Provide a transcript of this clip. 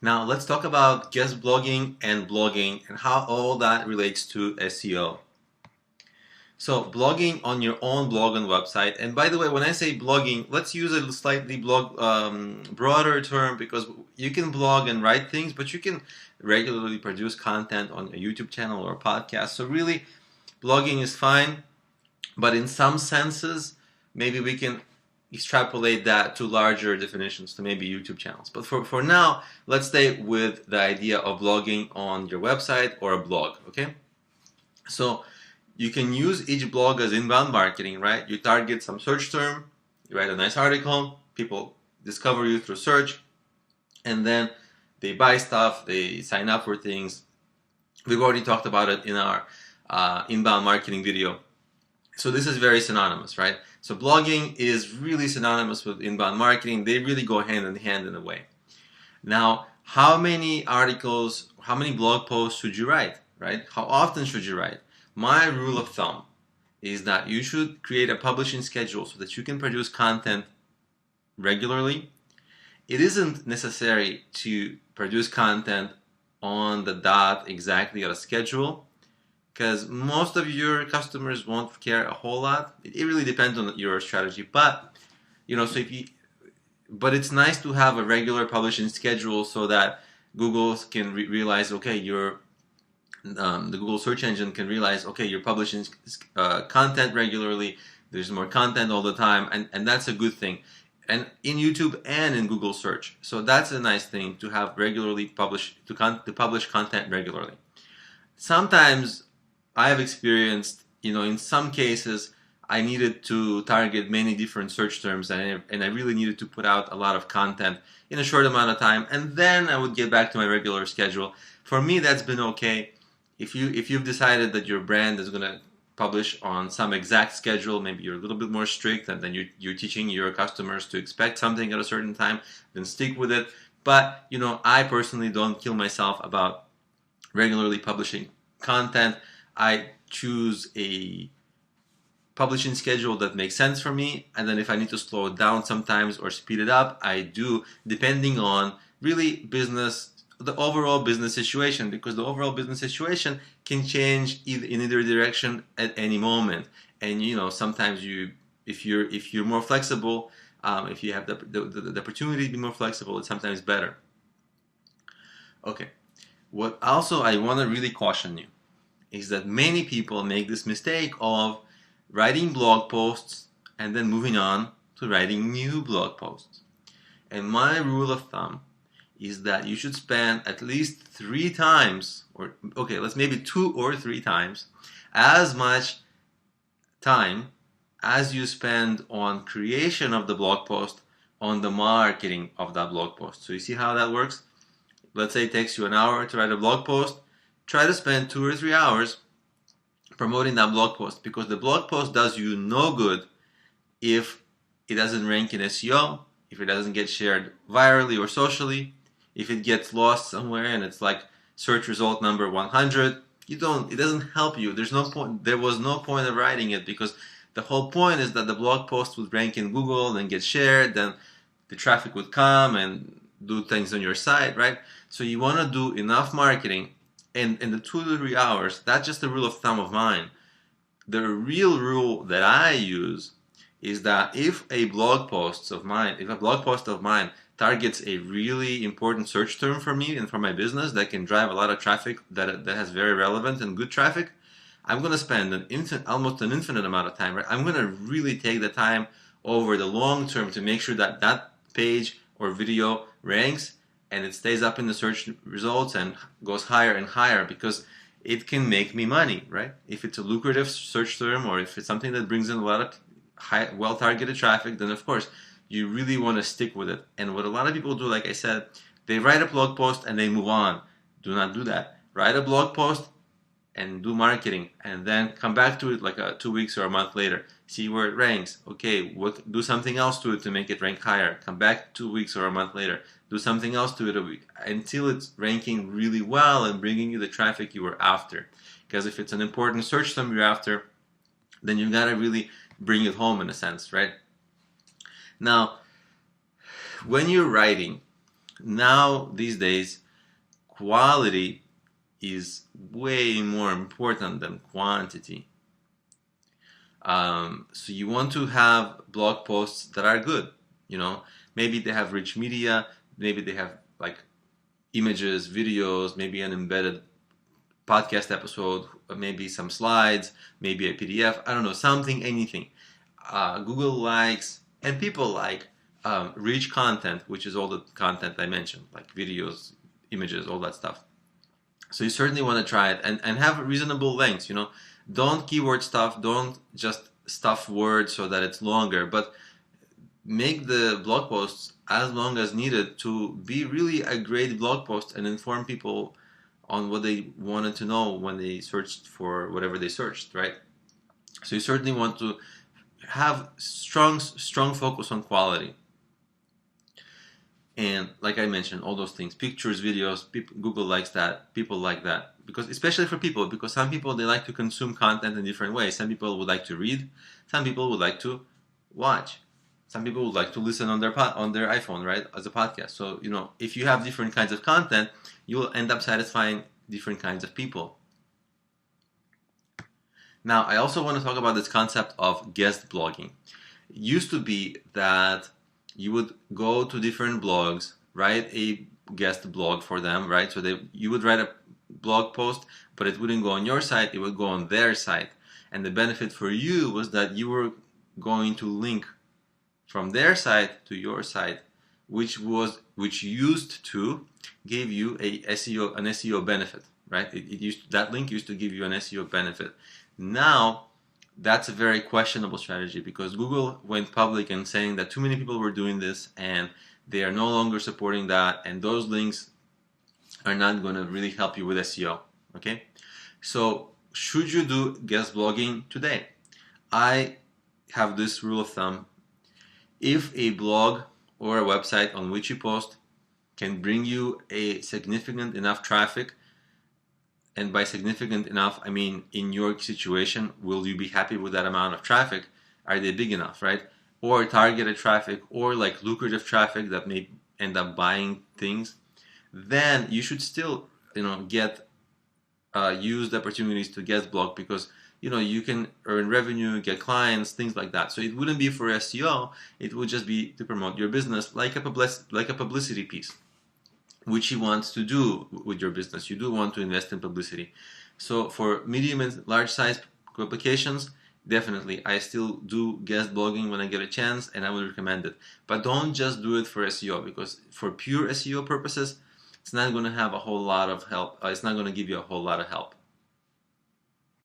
Now let's talk about guest blogging and blogging and how all that relates to SEO. So blogging on your own blog and website. And by the way, when I say blogging, let's use a slightly broader term, because you can blog and write things, but you can regularly produce content on a YouTube channel or a podcast. So really, blogging is fine, but in some senses, maybe we can extrapolate that to larger definitions, to maybe YouTube channels. But for now, let's stay with the idea of blogging on your website or a blog, okay? So you can use each blog as inbound marketing, right? You target some search term, you write a nice article, people discover you through search, and then they buy stuff, they sign up for things. We've already talked about it in our inbound marketing video. So this is very synonymous, right? So blogging is really synonymous with inbound marketing. They really go hand in hand in a way. Now, how many articles, how many blog posts should you write, right? How often should you write? My rule of thumb is that you should create a publishing schedule so that you can produce content regularly. It isn't necessary to produce content on the dot exactly at a schedule, because most of your customers won't care a whole lot. It really depends on your strategy, but but it's nice to have a regular publishing schedule so that Google can realize, okay, the Google search engine can realize, okay, you're publishing content regularly. There's more content all the time, and that's a good thing. And in YouTube and in Google search, so that's a nice thing to have regularly publish content regularly. Sometimes I have experienced, in some cases, I needed to target many different search terms, and I really needed to put out a lot of content in a short amount of time, and then I would get back to my regular schedule. For me, that's been okay. If you've decided that your brand is going to publish on some exact schedule, maybe you're a little bit more strict, and then you're teaching your customers to expect something at a certain time, then stick with it. But I personally don't kill myself about regularly publishing content. I choose a publishing schedule that makes sense for me, and then if I need to slow it down sometimes or speed it up, I do, depending on really the overall business situation, because the overall business situation can change in either direction at any moment. And sometimes if you're more flexible, if you have the opportunity to be more flexible, it's sometimes better. Okay, what also I want to really caution you is that many people make this mistake of writing blog posts and then moving on to writing new blog posts. And my rule of thumb is that you should spend at least 3 times, or let's maybe 2 or 3 times, as much time as you spend on creation of the blog post on the marketing of that blog post. So you see how that works? Let's say it takes you an hour to write a blog post. Try to spend 2 or 3 hours promoting that blog post, because the blog post does you no good if it doesn't rank in SEO, if it doesn't get shared virally or socially, if it gets lost somewhere and it's like search result number 100. It doesn't help you. There's no point. There was no point of writing it, because the whole point is that the blog post would rank in Google and get shared, then the traffic would come and do things on your site, right? So you want to do enough marketing. And in the 2 to 3 hours, that's just a rule of thumb of mine. The real rule that I use is that if a blog post of mine targets a really important search term for me and for my business that can drive a lot of traffic, that has very relevant and good traffic, I'm going to spend almost an infinite amount of time. Right? I'm going to really take the time over the long term to make sure that that page or video ranks and it stays up in the search results and goes higher and higher, because it can make me money, right? If it's a lucrative search term, or if it's something that brings in a lot of well-targeted traffic, then of course you really want to stick with it. And what a lot of people do, like I said, they write a blog post and they move on. Do not do that. Write a blog post and do marketing, and then come back to it like 2 weeks or a month later. See where it ranks. Okay, do something else to it to make it rank higher. Come back 2 weeks or a month later. Do something else to it a week until it's ranking really well and bringing you the traffic you were after. Because if it's an important search term you're after, then you gotta really bring it home in a sense, right? Now, when you're writing, Now, these days, quality is way more important than quantity. So you want to have blog posts that are good. Maybe they have rich media, maybe they have like images, videos, maybe an embedded podcast episode, maybe some slides, maybe a PDF, I don't know, something, anything. Google likes, and people like, rich content, which is all the content I mentioned, like videos, images, all that stuff. So you certainly want to try it, and have reasonable lengths. Don't keyword stuff, don't just stuff words so that it's longer, but make the blog posts as long as needed to be really a great blog post and inform people on what they wanted to know when they searched for whatever they searched, right? So you certainly want to have strong focus on quality. And like I mentioned, all those things, pictures, videos, Google likes that, people like that. Because especially for people, because some people, they like to consume content in different ways. Some people would like to read, some people would like to watch. Some people would like to listen on their iPhone, right, as a podcast. So, if you have different kinds of content, you will end up satisfying different kinds of people. Now, I also want to talk about this concept of guest blogging. It used to be that you would go to different blogs, write a guest blog for them, right? So you would write a blog post, but it wouldn't go on your site, it would go on their site. And the benefit for you was that you were going to link from their site to your site, which used to give you an SEO benefit, right? That link used to give you an SEO benefit. Now, that's a very questionable strategy, because Google went public and saying that too many people were doing this and they are no longer supporting that, and those links are not going to really help you with SEO. Okay, so should you do guest blogging today? I have this rule of thumb: if a blog or a website on which you post can bring you a significant enough traffic, and by significant enough, I mean in your situation, will you be happy with that amount of traffic? Are they big enough, right? Or targeted traffic, or like lucrative traffic that may end up buying things, then you should still, get use the opportunities to guest blog, because you can earn revenue, get clients, things like that. So it wouldn't be for SEO, it would just be to promote your business, like a publicity piece, which you want to do with your business. You do want to invest in publicity. So for medium and large size publications, definitely I still do guest blogging when I get a chance, and I would recommend it. But don't just do it for SEO, because for pure SEO purposes, it's not going to have a whole lot of help. It's not going to give you a whole lot of help.